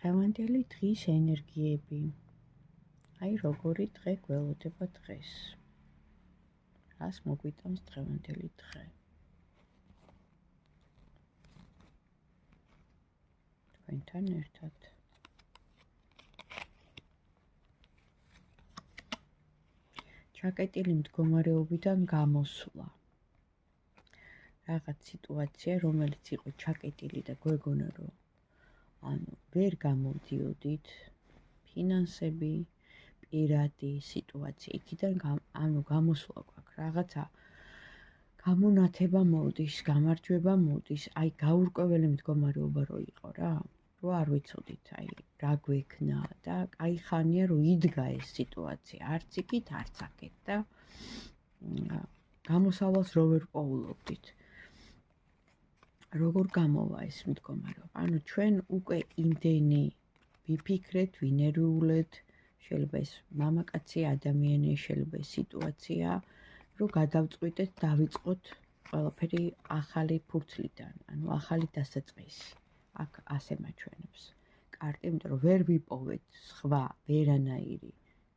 დღევანდელი დღის ენერგიები. აი როგორი დღე გველოდება დღეს. რას მოგვიტანს დღევანდელი დღე. თქვენთან ერთად. ჩაკეტილი მდგომარეობიდან გამოსვლა. რაღაც სიტუაცია, რომელიც იყო ჩაკეტილი და გვეგონა რომ ვერ გამოდიოდით, ფინანსები, პირადი სიტუაცია, იქიდან გამოსვლა გვაქვს, რაღაცა გამონათება მოდის, გამარჯვება მოდის, აი გაურკვეველი მდგომარეობა რო იყო რა, რო არ ვიცოდით, აი რა გვექნა და აი ხანია რომ იდგა ეს სიტუაცია, არც იქით, არც აქეთ და გამოსავალს რო ვერ პოულობდით. როგორ გამოვა ეს მდგომარეობა? ჩვენ უკვე იმდენი ვიფიქრეთ, ვინერვიულეთ, შეიძლება ეს მამაკაცი ადამიანი, შეიძლება ეს სიტუაცია, რომ გადავწყვიტეთ, დავიწყოთ ყველაფერი ახალი ფურცლიდან, ახალი დასაწყისი. აქ ასე მაჩვენებს კარტი, იმიტომ რომ ვერ ვიპოვეთ სხვა ვერანაირი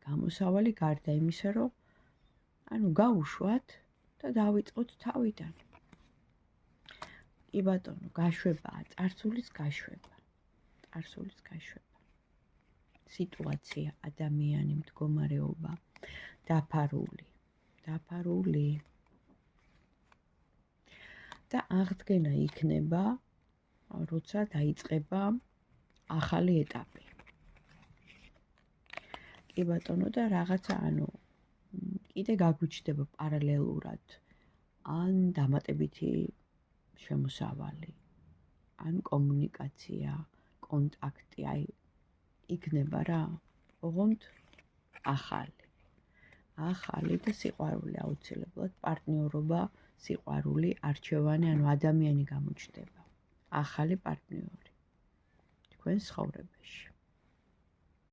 გამოსავალი გარდა იმისა, რომ გავუშვათ და დავიწყოთ თავიდან. კი ბატონო, გაშვებაა, წარსულის გაშვება. წარსულის გაშვება. სიტუაცია, ადამიანი, მდგომარეობა, დაფარული. და აღდგენა იქნება, როცა დაიწყება ახალი ეტაპი. კი ბატონო, და რაღაცა, კიდე გაგვიჩნდება პარალელურად, ან დამატებითი შემოსავალი, ან კომუნიკაცია, კონტაქტი, აი იქნება რა, ოღონდ ახალი და სიყვარული აუცილებლად, პარტნიორობა, სიყვარული, არჩევანი, ადამიანი გამოჩნდება, ახალი პარტნიორი თქვენ ცხოვრებაში.